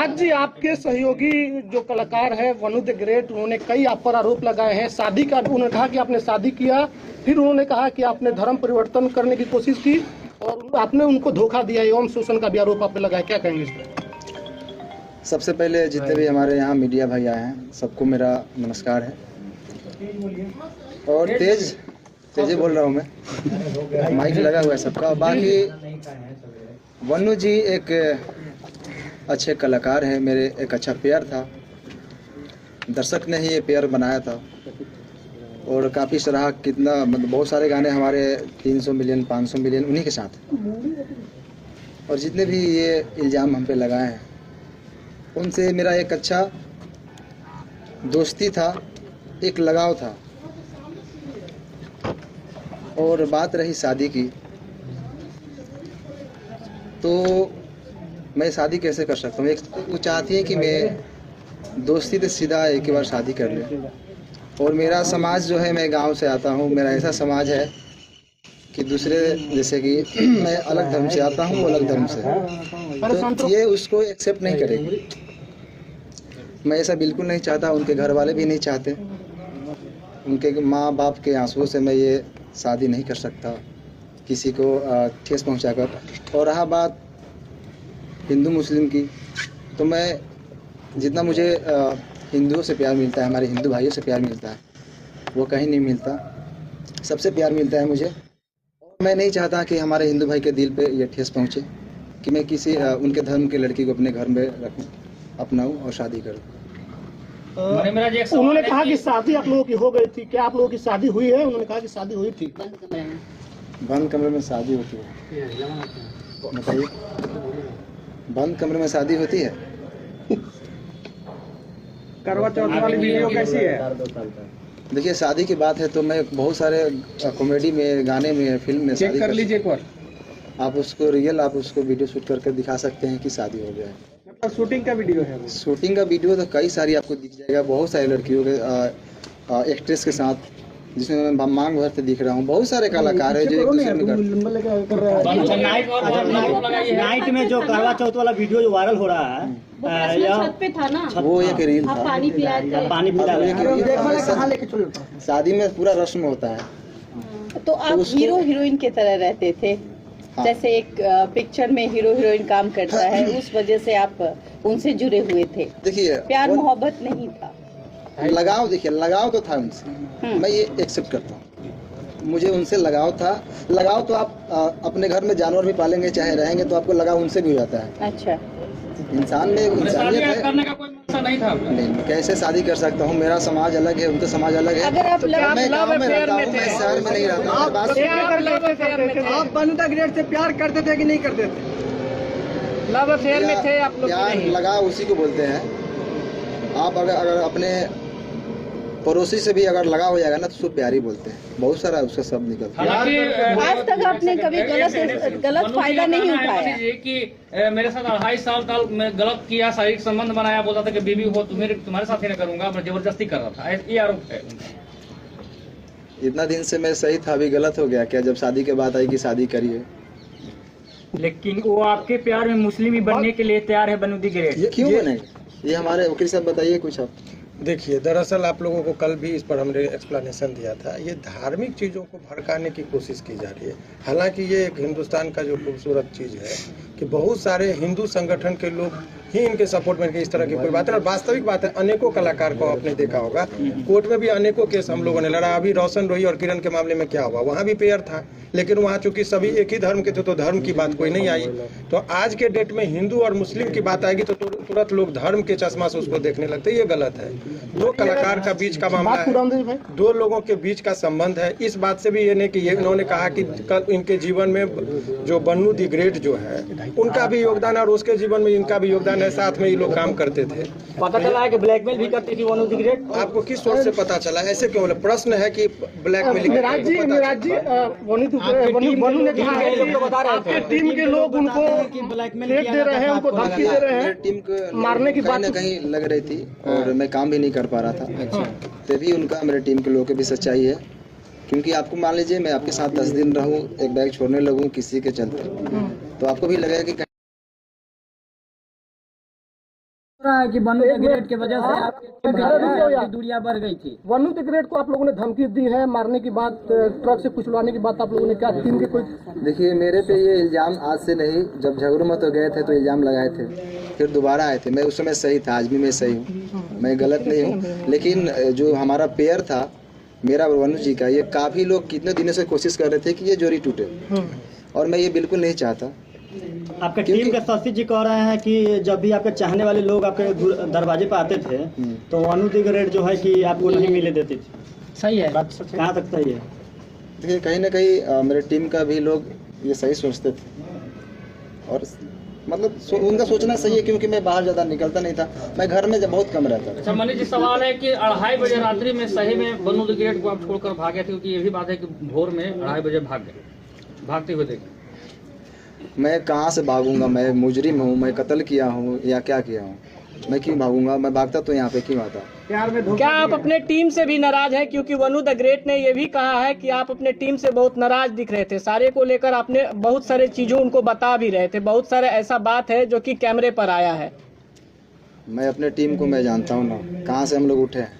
आज जी आपके सहयोगी जो कलाकार है वनु द ग्रेट, उन्होंने कई आप पर आरोप लगाए हैं। शादी का उन्होंने कहा कि आपने शादी किया, फिर उन्होंने कहा कि आपने धर्म परिवर्तन करने की कोशिश की और आपने उनको धोखा दिया, एवं शोषण का भी आरोप आप पे लगाया। क्या कहेंगे इस पर? सबसे पहले जितने भी हमारे यहाँ मीडिया भाई आए हैं सबको मेरा नमस्कार है। और तेज बोल रहा हूँ मैं, माइक लगा हुआ है सबका। बाकी वनु जी एक अच्छे कलाकार हैं, मेरे एक अच्छा पेयर था, दर्शक ने ही ये पेयर बनाया था और काफ़ी सराहा। कितना मतलब बहुत सारे गाने हमारे 300 मिलियन 500 मिलियन उन्हीं के साथ। और जितने भी ये इल्ज़ाम हम पे लगाए हैं उनसे मेरा एक अच्छा दोस्ती था, एक लगाव था। और बात रही शादी की, तो मैं शादी कैसे कर सकता हूँ? एक वो चाहती है कि मैं दोस्ती से सीधा एक बार शादी कर ले। और मेरा समाज जो है, मैं गांव से आता हूँ, मेरा ऐसा समाज है कि दूसरे जैसे कि मैं अलग धर्म से आता हूँ, अलग धर्म से, तो ये उसको एक्सेप्ट नहीं करेगी। मैं ऐसा बिल्कुल नहीं चाहता, उनके घर वाले भी नहीं चाहते। उनके माँ बाप के आंसुओं से मैं ये शादी नहीं कर सकता किसी को ठेस पहुंचाकर। और रहा बात हिंदू मुस्लिम की, तो मैं जितना मुझे हिंदुओं से प्यार मिलता है, हमारे हिंदू भाइयों से प्यार मिलता है, वो कहीं नहीं मिलता। सबसे प्यार मिलता है मुझे। मैं नहीं चाहता कि हमारे हिंदू भाई के दिल पे ये ठेस पहुंचे कि मैं किसी उनके धर्म की लड़की को अपने घर में रखूं, अपनाऊं और शादी करूं। उन्होंने कहा कि शादी आप लोगों की हो गई थी, क्या आप लोगों की शादी हुई है? उन्होंने कहा कि शादी हुई थी। बंद कमरे में शादी होती है, बताइए? बंद कमरे में शादी होती है? करवा चौथ वाली वीडियो कैसी है? देखिए, शादी की बात है तो मैं बहुत सारे कॉमेडी में, गाने में, फिल्म में चेक कर लीजिए एक बार। आप उसको वीडियो शूट करके दिखा सकते हैं कि शादी हो गया है। मतलब शूटिंग का वीडियो है? शूटिंग का वीडियो तो कई सारी आपको दिख जाएगा, बहुत सारी लड़कियों के एक्ट्रेस के साथ, जिसमें मैं मांग भर से दिख रहा हूँ। बहुत सारे कलाकार है जो नाइट में जो करवा चौथ वाला वीडियो जो वायरल हो रहा है, छत पे था ना, वो एक रील था। पानी शादी में पूरा रस्म होता है। तो आप हीरो हीरोइन की तरह रहते थे। हाँ। जैसे एक पिक्चर में हीरो हीरोइन काम करता है, उस वजह से आप उनसे जुड़े हुए थे। देखिए, प्यार मोहब्बत नहीं था, लगाव। देखिए, लगाव तो था उनसे, मैं ये एक्सेप्ट करता हूँ। मुझे उनसे लगाव था। लगाव तो आप अपने घर में जानवर भी पालेंगे, चाहे रहेंगे, तो आपको लगाव उनसे भी हो जाता है। अच्छा, इंसान में इंसानियत है। करने का कोई मकसद नहीं था। नहीं, कैसे शादी कर सकता हूँ? मेरा समाज अलग है, उनका समाज अलग है। अगर आप मैं गाँव में रहता हूँ, मैं शहर में नहीं रहता हूँ। आप वनु द ग्रेट से प्यार करते थे कि नहीं करते थे? लव अफेयर में थे आप लोग? प्यार लगाव उसी को बोलते हैं। आप अगर अपने पड़ोसी से भी अगर लगा हो जाएगा ना, तो उसको प्यार ही बोलते हैं। बहुत सारा उसका शब्द निकलता है। आज तक आपने कभी गलत फायदा नहीं उठाया कि मेरे साथ 2.5 साल मैं गलत किया, शारीरिक संबंध बनाया, बोलता था कि बीवी हो तो तुम्हारे साथ ही नहीं करूंगा, मैं जबरदस्ती कर रहा था, ये आरोप है। इतना दिन से मैं सही था, अभी गलत हो गया क्या? जब शादी के बाद आई कि शादी करिए। लेकिन वो आपके प्यार में मुस्लिम ही बनने के लिए तैयार है, वनु द ग्रेट। ये क्यों बनेगा? ये हमारे वकील साहब बताइए कुछ आप। देखिए, दरअसल आप लोगों को कल भी इस पर हमने एक्सप्लेनेशन दिया था। ये धार्मिक चीज़ों को भड़काने की कोशिश की जा रही है। हालांकि ये एक हिंदुस्तान का जो खूबसूरत चीज़ है कि बहुत सारे हिंदू संगठन के लोग ही इनके सपोर्ट में इस तरह की कोई बात है। और वास्तविक बात है, अनेकों कलाकार को आपने देखा होगा, कोर्ट में भी अनेकों केस हम लोगों ने लड़ा। अभी रोशन रोही और किरण के मामले में क्या हुआ, वहाँ भी पेयर था, लेकिन वहाँ चूंकि सभी एक ही धर्म के थे तो धर्म की बात कोई नहीं आई। तो आज के डेट में हिंदू और मुस्लिम की बात आएगी तो तुरंत लोग धर्म के चश्मा से उसको देखने लगते हैं। ये गलत है। दो कलाकार का बीच का मामला है, दो लोगों के बीच का संबंध है। इस बात से भी ये नहीं कि ये इन्होंने कहा कि कल इनके जीवन में जो वनु द ग्रेट जो है उनका भी योगदान और उसके जीवन में इनका भी योगदान है, साथ में ये लोग काम करते थे। पता चला है कि ब्लैकमेल भी करती थी वनु द ग्रेट। आपको किस सोच से पता चला? ऐसे क्यों बोले? प्रश्न है कि ब्लैकमेलिंग। वनु ने कहा है टीम के लोग उनको ब्लैकमेल दे रहे हैं, उनको धमकी दे रहे हैं, टीम को मारने की बात कहीं लग रही थी और मैं काम भी नहीं कर पा रहा था। अच्छा, तभी उनका मेरे टीम के लोगों की भी सच्चाई है। क्योंकि आपको मान लीजिए मैं आपके साथ 10 दिन रहूं, एक बैग छोड़ने लगूं किसी के चलते, तो आपको भी लगेगा कि रहा है कि वनु द ग्रेट की वजह से आपकी दूरियां बढ़ गई थी। वनु द ग्रेट को आप लोगों ने धमकी दी है मारने की बात, ट्रक से कुचलवाने की बात आप लोगों ने क्या टीम के कोई? देखिए, मेरे पे ये इल्ज़ाम आज से नहीं, जब झगड़ूमत हो गए थे तो इल्ज़ाम लगाए थे, फिर दोबारा आए थे। मैं उस समय सही था, आज भी मैं सही हूँ, मैं गलत नहीं हूँ। लेकिन जो हमारा पेयर था मेरा और वनु जी का, ये काफ़ी लोग कितने दिनों से कोशिश कर रहे थे कि ये जोड़ी टूटे, और मैं ये बिल्कुल नहीं चाहता। आपके टीम के सचिव जी कह रहे हैं कि जब भी आपके चाहने वाले लोग आपके दरवाजे पर आते थे तो वनु द ग्रेट जो है कि आपको नहीं मिले देते थे। सही है, कहाँ तक सही है? देखिए, कहीं ना कहीं मेरे टीम का भी लोग ये सही सोचते थे, और मतलब उनका सोचना सही है, क्योंकि मैं बाहर ज़्यादा निकलता नहीं था, मैं घर में बहुत कम रहता था। अच्छा मनीष जी, सवाल है कि 2:30 बजे रात्रि में सही में वनु द ग्रेट को आप छोड़कर भागे थे, क्योंकि ये भी बात है कि भोर में 2:30 बजे भाग गए, भागते हुए देखे। मैं कहाँ से भागूंगा? मैं मुजरिम हूँ, मैं कत्ल किया हूँ या क्या किया हूँ? मैं क्यों भागूंगा? मैं भागता तो यहाँ पे क्यों आता? क्या आप अपने टीम से भी नाराज हैं? क्योंकि वनु द ग्रेट ने ये भी कहा है कि आप अपने टीम से बहुत नाराज दिख रहे थे, सारे को लेकर आपने बहुत सारे चीजों उनको बता भी रहे थे, बहुत सारे ऐसा बात है जो कि कैमरे पर आया है। मैं अपने टीम को मैं जानता हूँ ना, कहाँ से हम लोग उठे हैं।